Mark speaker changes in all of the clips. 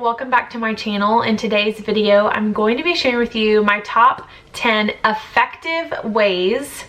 Speaker 1: welcome back to my channel. In today's video, I'm going to be sharing with you my top 10 effective ways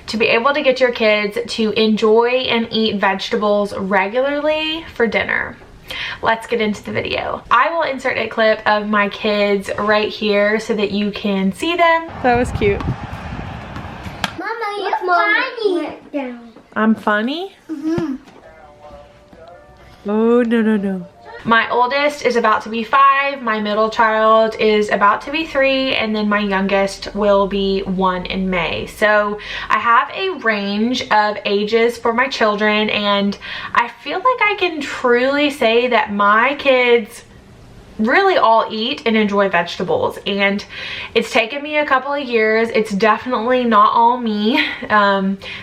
Speaker 1: to be able to get your kids to enjoy and eat vegetables regularly for dinner. Let's get into the video. I will insert a clip of my kids right here so that you can see them.
Speaker 2: That was cute.
Speaker 3: Mama, you're funny. Down.
Speaker 2: I'm funny?
Speaker 3: Mm-hmm.
Speaker 2: Oh, no.
Speaker 1: My oldest is about to be 5, my middle child is about to be 3, and then my youngest will be 1 in May. So I have a range of ages for my children, and I feel like I can truly say that my kids really all eat and enjoy vegetables, and it's taken me a couple of years. It's definitely not all me.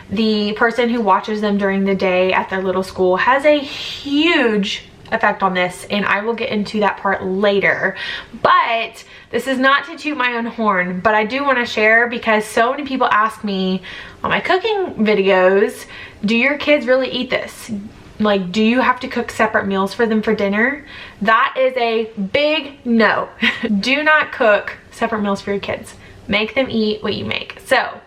Speaker 1: The person who watches them during the day at their little school has a huge effect on this, and I will get into that part later. But this is not to toot my own horn, but I do want to share because so many people ask me on my cooking videos, do your kids really eat this? Like, do you have to cook separate meals for them for dinner? That is a big no. Do not cook separate meals for your kids. Make them eat what you make. So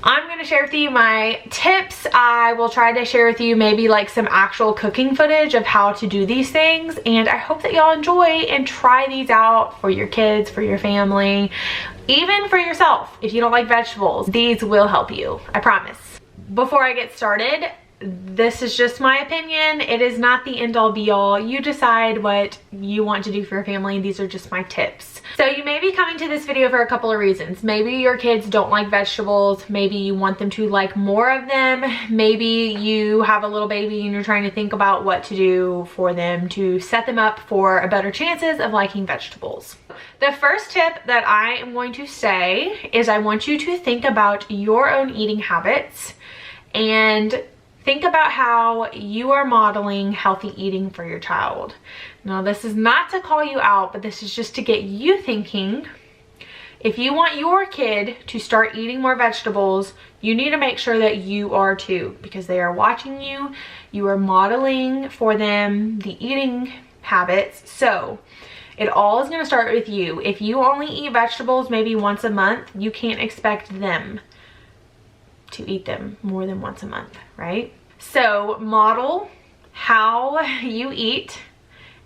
Speaker 1: I'm going to share with you my tips. I will try to share with you maybe like some actual cooking footage of how to do these things, and I hope that y'all enjoy and try these out for your kids, for your family, even for yourself. If you don't like vegetables, these will help you, I promise. Before I get started, this is just my opinion. It is not the end all be all. You decide what you want to do for your family. These are just my tips. So you may be coming to this video for a couple of reasons. Maybe your kids don't like vegetables. Maybe you want them to like more of them. Maybe you have a little baby and you're trying to think about what to do for them to set them up for a better chances of liking vegetables. The first tip that I am going to say is I want you to think about your own eating habits and think about how you are modeling healthy eating for your child. Now, this is not to call you out, but this is just to get you thinking. If you want your kid to start eating more vegetables, you need to make sure that you are too, because they are watching you. You are modeling for them the eating habits. So it all is going to start with you. If you only eat vegetables maybe once a month, you can't expect them to eat them more than once a month, right? So model how you eat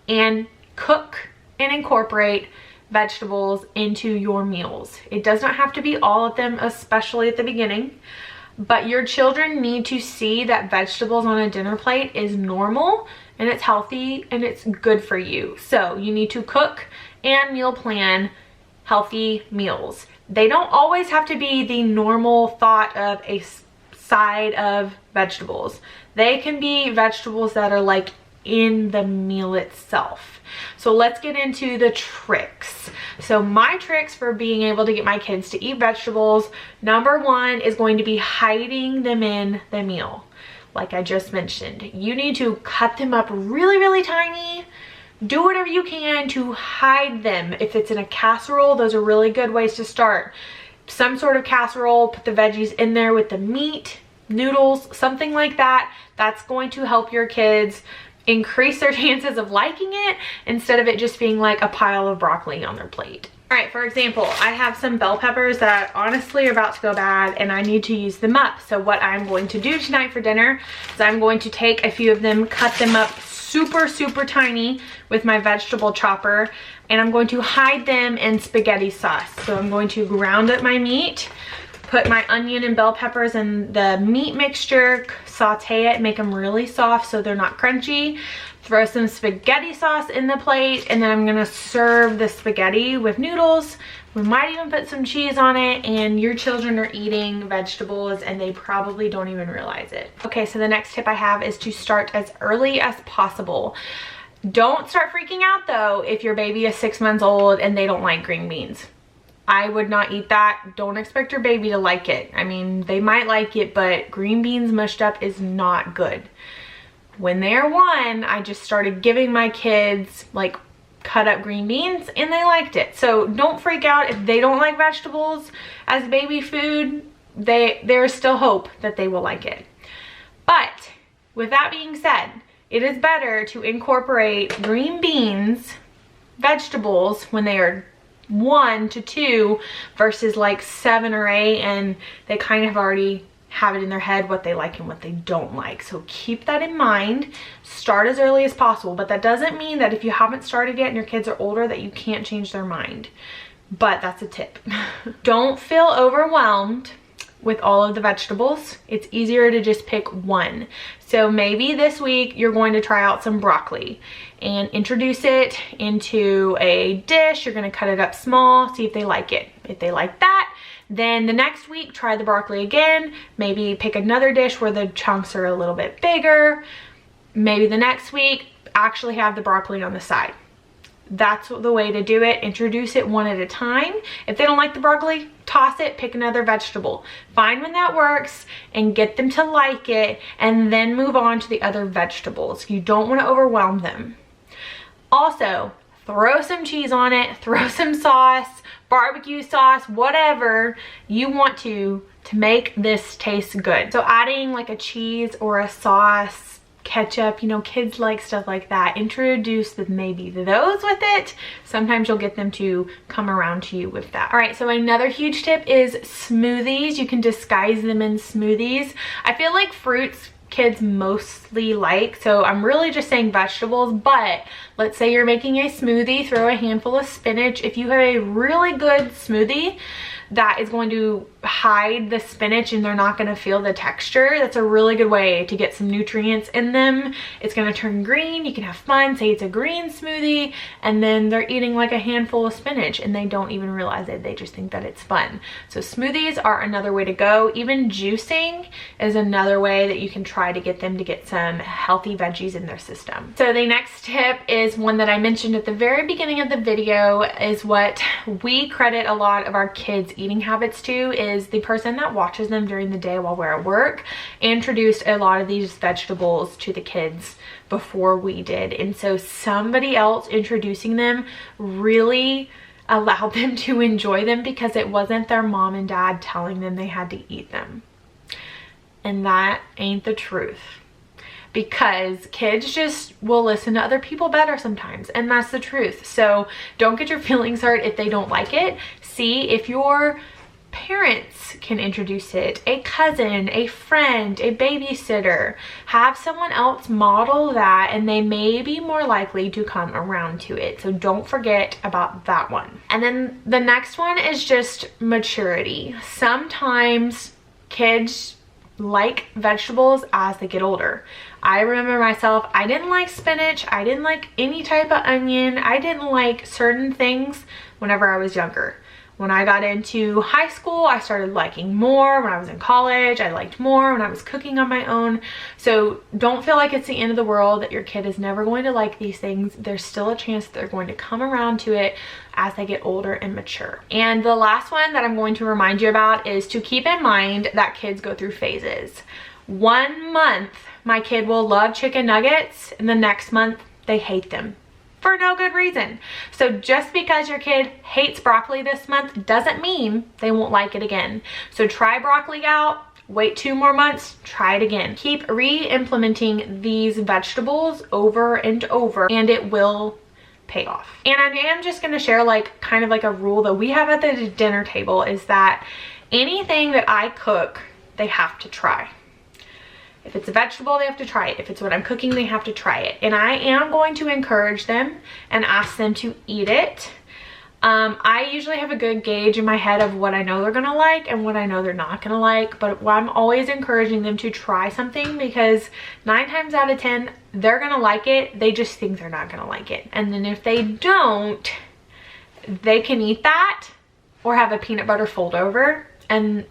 Speaker 1: and cook and incorporate vegetables into your meals. It does not have to be all of them, especially at the beginning, but your children need to see that vegetables on a dinner plate is normal and it's healthy and it's good for you. So you need to cook and meal plan healthy meals. They don't always have to be the normal thought of a side of vegetables. They can be vegetables that are like in the meal itself. So let's get into the tricks. So my tricks for being able to get my kids to eat vegetables, number 1 is going to be hiding them in the meal. Like I just mentioned, you need to cut them up really tiny. Do whatever you can to hide them. If it's in a casserole, those are really good ways to start. Some sort of casserole, put the veggies in there with the meat, noodles, something like that. That's going to help your kids increase their chances of liking it instead of it just being like a pile of broccoli on their plate. All right, for example, I have some bell peppers that honestly are about to go bad and I need to use them up. So what I'm going to do tonight for dinner is I'm going to take a few of them, cut them up super tiny with my vegetable chopper, and I'm going to hide them in spaghetti sauce. So I'm going to ground up my meat, put my onion and bell peppers in the meat mixture, saute it, make them really soft so they're not crunchy, throw some spaghetti sauce in the plate, and then I'm gonna serve the spaghetti with noodles. We might even put some cheese on it, and your children are eating vegetables and they probably don't even realize it. Okay, so the next tip I have is to start as early as possible. Don't start freaking out though if your baby is 6 months old and they don't like green beans. I would not eat that. Don't expect your baby to like it. I mean, they might like it, but green beans mushed up is not good. When they're 1, I just started giving my kids like cut up green beans and they liked it. So don't freak out if they don't like vegetables as baby food. There is still hope that they will like it. But with that being said, it is better to incorporate green beans vegetables when they are 1 to 2 versus like 7 or 8, and they kind of already have it in their head what they like and what they don't like. So keep that in mind. Start as early as possible, but that doesn't mean that if you haven't started yet and your kids are older that you can't change their mind. But that's a tip. Don't feel overwhelmed with all of the vegetables. It's easier to just pick one. So maybe this week you're going to try out some broccoli and introduce it into a dish. You're going to cut it up small, see if they like it. If they like that, then the next week try the broccoli again. Maybe pick another dish where the chunks are a little bit bigger. Maybe the next week actually have the broccoli on the side. That's the way to do it. Introduce it one at a time. If they don't like the broccoli, toss it, pick another vegetable. Find when that works and get them to like it, and then move on to the other vegetables. You don't want to overwhelm them. Also, throw some cheese on it, throw some sauce, barbecue sauce, whatever you want to make this taste good. So adding like a cheese or a sauce, ketchup, you know, kids like stuff like that. Introduce maybe those with it. Sometimes you'll get them to come around to you with that. All right, so another huge tip is smoothies. You can disguise them in smoothies. I feel like fruits kids mostly like, so I'm really just saying vegetables, but let's say you're making a smoothie, throw a handful of spinach. If you have a really good smoothie that is going to hide the spinach and they're not going to feel the texture, that's a really good way to get some nutrients in them. It's going to turn green. You can have fun, say it's a green smoothie, and then they're eating like a handful of spinach and they don't even realize it. They just think that it's fun. So smoothies are another way to go. Even juicing is another way that you can try to get them to get some healthy veggies in their system. So the next tip is one that I mentioned at the very beginning of the video, is what we credit a lot of our kids' eating habits to, is the person that watches them during the day while we're at work introduced a lot of these vegetables to the kids before we did. And so somebody else introducing them really allowed them to enjoy them because it wasn't their mom and dad telling them they had to eat them. And that ain't the truth. Because kids just will listen to other people better sometimes, and that's the truth. So don't get your feelings hurt if they don't like it. See if your parents can introduce it, a cousin, a friend, a babysitter. Have someone else model that, and they may be more likely to come around to it. So don't forget about that one. And then the next one is just maturity. Sometimes kids like vegetables as they get older. I remember myself, I didn't like spinach, I didn't like any type of onion, I didn't like certain things whenever I was younger. When I got into high school, I started liking more. When I was in college, I liked more when I was cooking on my own. So don't feel like it's the end of the world that your kid is never going to like these things. There's still a chance that they're going to come around to it as they get older and mature. And the last one that I'm going to remind you about is to keep in mind that kids go through phases. 1 month, my kid will love chicken nuggets, and the next month they hate them for no good reason. So just because your kid hates broccoli this month doesn't mean they won't like it again. So try broccoli out, wait 2 more months, try it again. Keep re-implementing these vegetables over and over, and it will pay off. And I am just gonna share like kind of like a rule that we have at the dinner table, is that anything that I cook, they have to try. If it's a vegetable, they have to try it. If it's what I'm cooking, they have to try it. And I am going to encourage them and ask them to eat it. I usually have a good gauge in my head of what I know they're gonna like and what I know they're not gonna like, but I'm always encouraging them to try something, because 9 times out of 10, they're gonna like it. They just think they're not gonna like it. And then if they don't, they can eat that or have a peanut butter fold over, and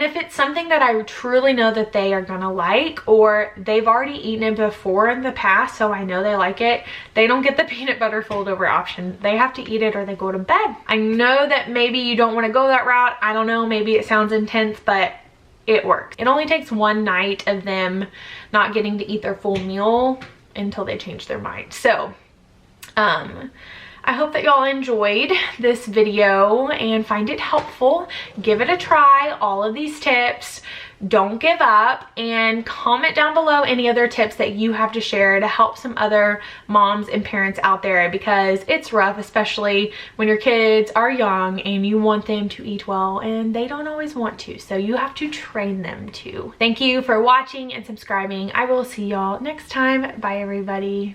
Speaker 1: if it's something that I truly know that they are gonna like, or they've already eaten it before in the past, so I know they like it, they don't get the peanut butter fold over option. They have to eat it or they go to bed. I know that maybe you don't want to go that route. I don't know, maybe it sounds intense, but it works. It only takes 1 night of them not getting to eat their full meal until they change their mind. So I hope that y'all enjoyed this video and find it helpful. Give it a try, all of these tips. don't give up, and comment down below any other tips that you have to share to help some other moms and parents out there, because it's rough, especially when your kids are young and you want them to eat well and they don't always want to, so you have to train them to. Thank you for watching and subscribing. I will see y'all next time. Bye everybody.